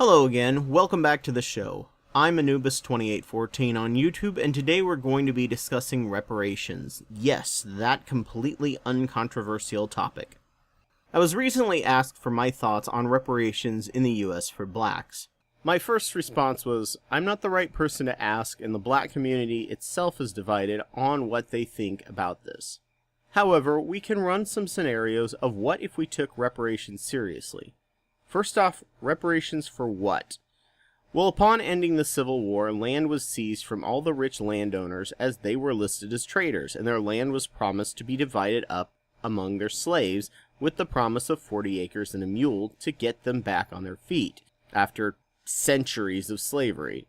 Hello again, welcome back to the show. I'm Anubis 2814 on YouTube, and today we're going to be discussing reparations. Yes, that completely uncontroversial topic. I was recently asked for my thoughts on reparations in the US for blacks. My first response was, I'm not the right person to ask, and the black community itself is divided on what they think about this. However, we can run some scenarios of what if we took reparations seriously. First off, reparations for what? Well, upon ending the Civil War, land was seized from all the rich landowners as they were listed as traitors, and their land was promised to be divided up among their slaves with the promise of 40 acres and a mule to get them back on their feet after centuries of slavery.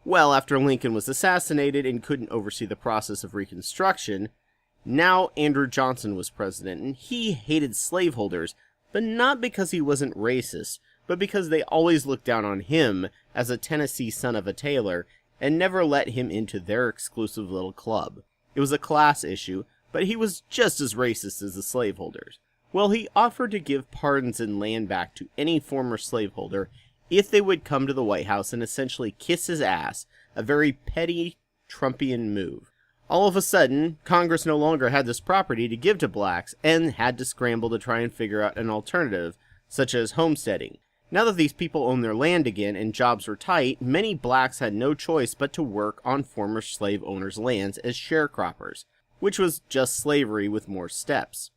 Well, after Lincoln was assassinated and couldn't oversee the process of Reconstruction, now Andrew Johnson was president, and he hated slaveholders, but not because he wasn't racist, but because they always looked down on him as a Tennessee son of a tailor and never let him into their exclusive little club. It was a class issue, but he was just as racist as the slaveholders. Well, he offered to give pardons and land back to any former slaveholder if they would come to the White House and essentially kiss his ass, a very petty Trumpian move. All of a sudden, Congress no longer had this property to give to blacks and had to scramble to try and figure out an alternative, such as homesteading. Now that these people owned their land again and jobs were tight, many blacks had no choice but to work on former slave owners' lands as sharecroppers, which was just slavery with more steps.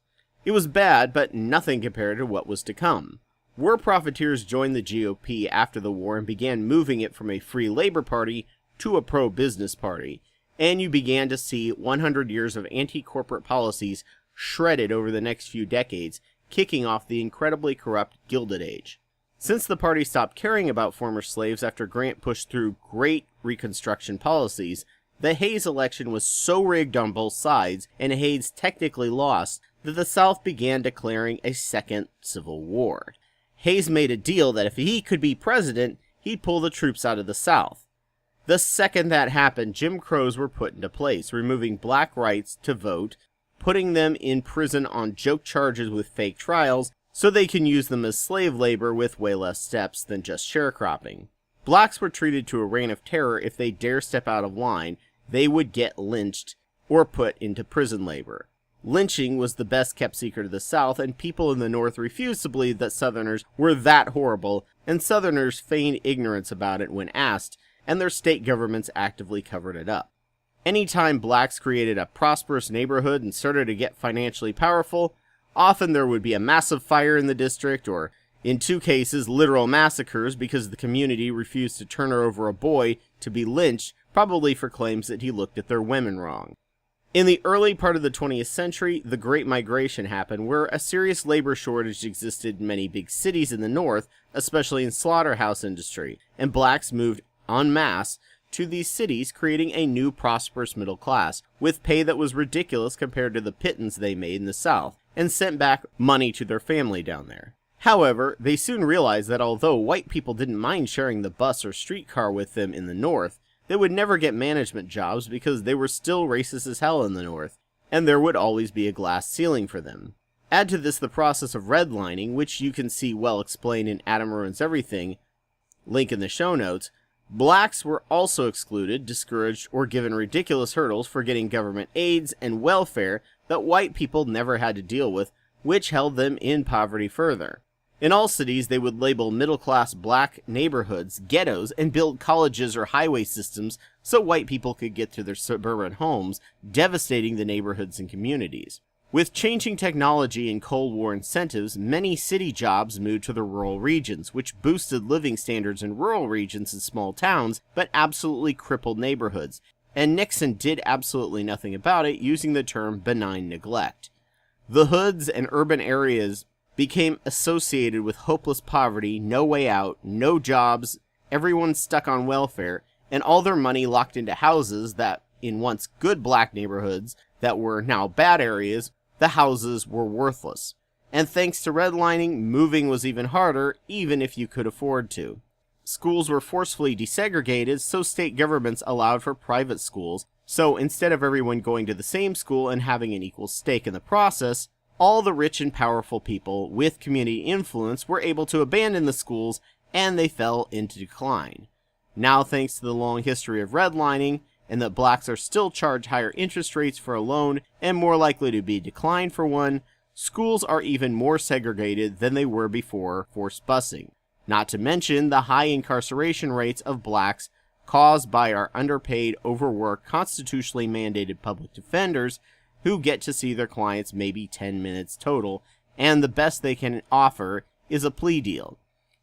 It was bad, but nothing compared to what was to come. War profiteers joined the GOP after the war and began moving it from a free labor party to a pro-business party, and you began to see 100 years of anti-corporate policies shredded over the next few decades, kicking off the incredibly corrupt Gilded Age. Since the party stopped caring about former slaves after Grant pushed through great Reconstruction policies, the Hayes election was so rigged on both sides, and Hayes technically lost, that the South began declaring a second Civil War. Hayes made a deal that if he could be president, he'd pull the troops out of the South. The second that happened, Jim Crows were put into place, removing black rights to vote, putting them in prison on joke charges with fake trials, so they can use them as slave labor with way less steps than just sharecropping. Blacks were treated to a reign of terror. If they dare step out of line, they would get lynched or put into prison labor. Lynching was the best kept secret of the South, and people in the North refused to believe that Southerners were that horrible, and Southerners feigned ignorance about it when asked, and their state governments actively covered it up. Anytime blacks created a prosperous neighborhood and started to get financially powerful, often there would be a massive fire in the district, or, in 2 cases, literal massacres because the community refused to turn over a boy to be lynched, probably for claims that he looked at their women wrong. In the early part of the 20th century, the Great Migration happened, where a serious labor shortage existed in many big cities in the North, especially in slaughterhouse industry, and blacks moved en masse to these cities, creating a new prosperous middle class, with pay that was ridiculous compared to the pittance they made in the South, and sent back money to their family down there. However, they soon realized that although white people didn't mind sharing the bus or streetcar with them in the North, they would never get management jobs because they were still racist as hell in the North, and there would always be a glass ceiling for them. Add to this the process of redlining, which you can see well explained in Adam Ruins Everything, link in the show notes. Blacks were also excluded, discouraged, or given ridiculous hurdles for getting government aids and welfare that white people never had to deal with, which held them in poverty further. In all cities, they would label middle-class black neighborhoods ghettos and build colleges or highway systems so white people could get to their suburban homes, devastating the neighborhoods and communities. With changing technology and Cold War incentives, many city jobs moved to the rural regions, which boosted living standards in rural regions and small towns, but absolutely crippled neighborhoods, and Nixon did absolutely nothing about it, using the term benign neglect. The hoods and urban areas became associated with hopeless poverty, no way out, no jobs, everyone stuck on welfare, and all their money locked into houses that, in once good black neighborhoods that were now bad areas, the houses were worthless. And thanks to redlining, moving was even harder, even if you could afford to. Schools were forcefully desegregated, so state governments allowed for private schools, so instead of everyone going to the same school and having an equal stake in the process, all the rich and powerful people with community influence were able to abandon the schools and they fell into decline. Now, thanks to the long history of redlining, and that blacks are still charged higher interest rates for a loan and more likely to be declined for one, schools are even more segregated than they were before forced busing. Not to mention the high incarceration rates of blacks caused by our underpaid, overworked, constitutionally mandated public defenders who get to see their clients maybe 10 minutes total, and the best they can offer is a plea deal.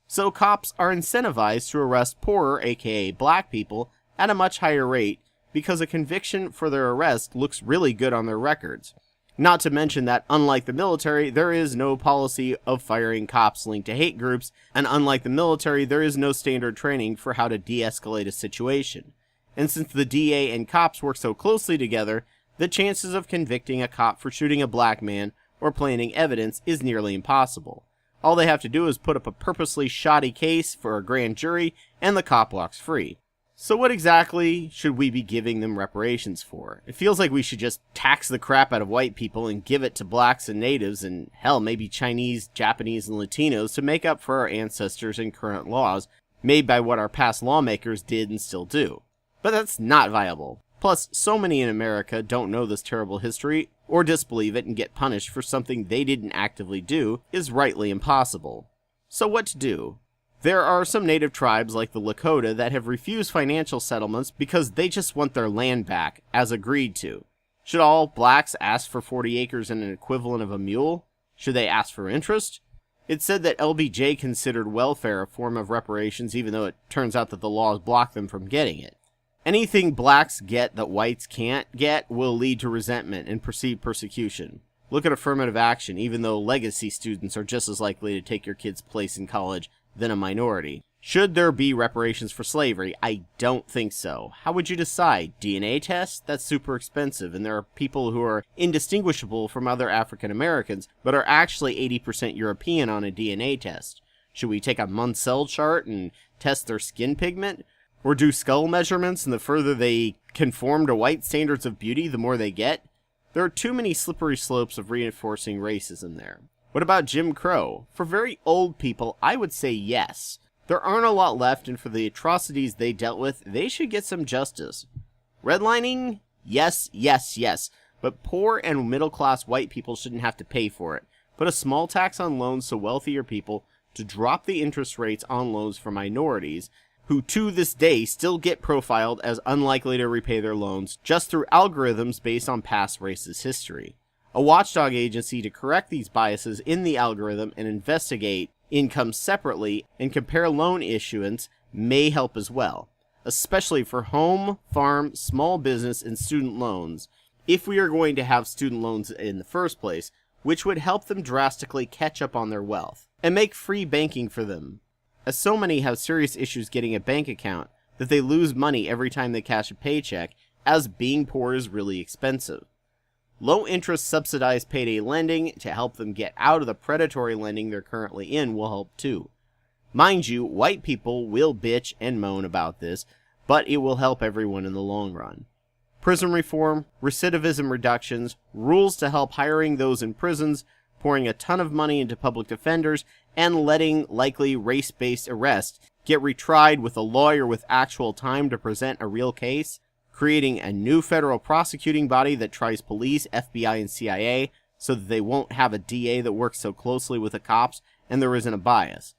So cops are incentivized to arrest poorer, aka black people, at a much higher rate because a conviction for their arrest looks really good on their records. Not to mention that, unlike the military, there is no policy of firing cops linked to hate groups, and unlike the military, there is no standard training for how to de-escalate a situation. And since the DA and cops work so closely together, the chances of convicting a cop for shooting a black man or planting evidence is nearly impossible. All they have to do is put up a purposely shoddy case for a grand jury, and the cop walks free. So what exactly should we be giving them reparations for? It feels like we should just tax the crap out of white people and give it to blacks and natives and, hell, maybe Chinese, Japanese, and Latinos to make up for our ancestors and current laws made by what our past lawmakers did and still do. But that's not viable. Plus, so many in America don't know this terrible history or disbelieve it and get punished for something they didn't actively do is rightly impossible. So what to do? There are some native tribes like the Lakota that have refused financial settlements because they just want their land back, as agreed to. Should all blacks ask for 40 acres and an equivalent of a mule? Should they ask for interest? It's said that LBJ considered welfare a form of reparations, even though it turns out that the laws block them from getting it. Anything blacks get that whites can't get will lead to resentment and perceived persecution. Look at affirmative action, even though legacy students are just as likely to take your kid's place in college than a minority. Should there be reparations for slavery? I don't think so. How would you decide? DNA test? That's super expensive, and there are people who are indistinguishable from other African Americans, but are actually 80% European on a DNA test. Should we take a Munsell chart and test their skin pigment? Or do skull measurements, and the further they conform to white standards of beauty, the more they get? There are too many slippery slopes of reinforcing racism there. What about Jim Crow? For very old people, I would say yes. There aren't a lot left, and for the atrocities they dealt with, they should get some justice. Redlining? Yes, yes, yes. But poor and middle-class white people shouldn't have to pay for it. Put a small tax on loans to wealthier people to drop the interest rates on loans for minorities, who to this day still get profiled as unlikely to repay their loans just through algorithms based on past racist history. A watchdog agency to correct these biases in the algorithm and investigate income separately and compare loan issuance may help as well, especially for home, farm, small business, and student loans, if we are going to have student loans in the first place, which would help them drastically catch up on their wealth, and make free banking for them, as so many have serious issues getting a bank account that they lose money every time they cash a paycheck, as being poor is really expensive. Low-interest subsidized payday lending to help them get out of the predatory lending they're currently in will help too. Mind you, white people will bitch and moan about this, but it will help everyone in the long run. Prison reform, recidivism reductions, rules to help hiring those in prisons, pouring a ton of money into public defenders, and letting likely race-based arrests get retried with a lawyer with actual time to present a real case, creating a new federal prosecuting body that tries police, FBI, and CIA so that they won't have a DA that works so closely with the cops and there isn't a bias.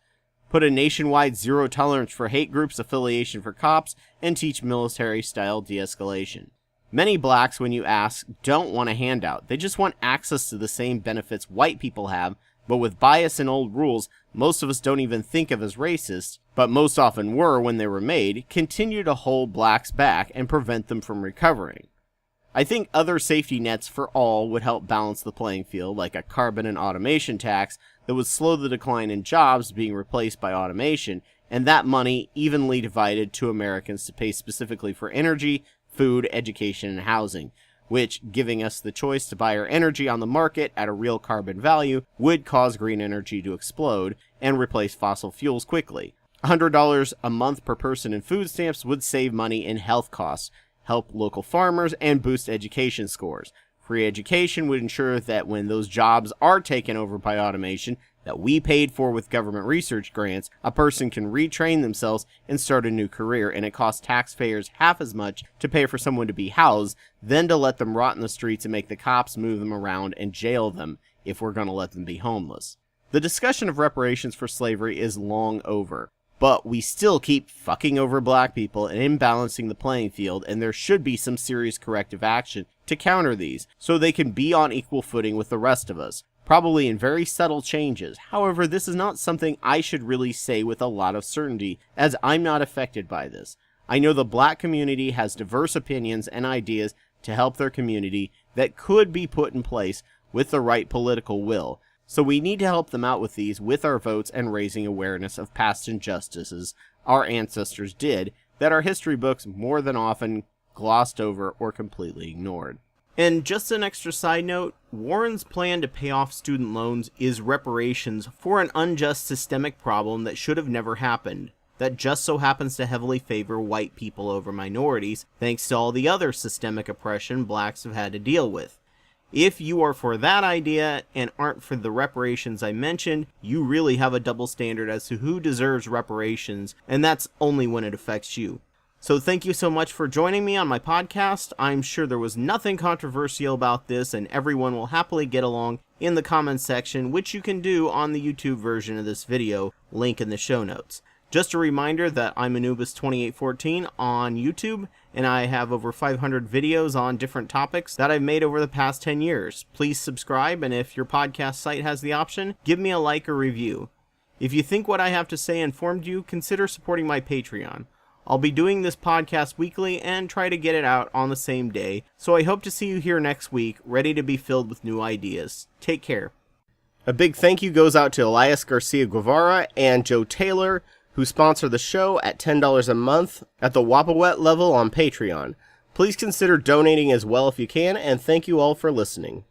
Put a nationwide zero tolerance for hate groups affiliation for cops and teach military-style de-escalation. Many blacks, when you ask, don't want a handout. They just want access to the same benefits white people have, but with bias and old rules most of us don't even think of as racist, but most often were when they were made, continue to hold blacks back and prevent them from recovering. I think other safety nets for all would help balance the playing field, like a carbon and automation tax that would slow the decline in jobs being replaced by automation, and that money evenly divided to Americans to pay specifically for energy, food, education, and housing, which, giving us the choice to buy our energy on the market at a real carbon value, would cause green energy to explode and replace fossil fuels quickly. $100 a month per person in food stamps would save money in health costs, help local farmers, and boost education scores. Free education would ensure that when those jobs are taken over by automation, that we paid for with government research grants, a person can retrain themselves and start a new career, and it costs taxpayers half as much to pay for someone to be housed than to let them rot in the streets and make the cops move them around and jail them if we're going to let them be homeless. The discussion of reparations for slavery is long over, but we still keep fucking over black people and imbalancing the playing field, and there should be some serious corrective action to counter these, so they can be on equal footing with the rest of us, probably in very subtle changes. However, this is not something I should really say with a lot of certainty, as I'm not affected by this. I know the black community has diverse opinions and ideas to help their community that could be put in place with the right political will, so we need to help them out with these with our votes and raising awareness of past injustices our ancestors did that our history books more than often glossed over or completely ignored. And just an extra side note, Warren's plan to pay off student loans is reparations for an unjust systemic problem that should have never happened, that just so happens to heavily favor white people over minorities, thanks to all the other systemic oppression blacks have had to deal with. If you are for that idea and aren't for the reparations I mentioned, you really have a double standard as to who deserves reparations, and that's only when it affects you. So thank you so much for joining me on my podcast. I'm sure there was nothing controversial about this, and everyone will happily get along in the comments section, which you can do on the YouTube version of this video, link in the show notes. Just a reminder that I'm Anubis 2814 on YouTube, and I have over 500 videos on different topics that I've made over the past 10 years. Please subscribe, and if your podcast site has the option, give me a like or review. If you think what I have to say informed you, consider supporting my Patreon. I'll be doing this podcast weekly and try to get it out on the same day, so I hope to see you here next week, ready to be filled with new ideas. Take care. A big thank you goes out to Elias Garcia Guevara and Joe Taylor, who sponsor the show at $10 a month at the Wapawet level on Patreon. Please consider donating as well if you can, and thank you all for listening.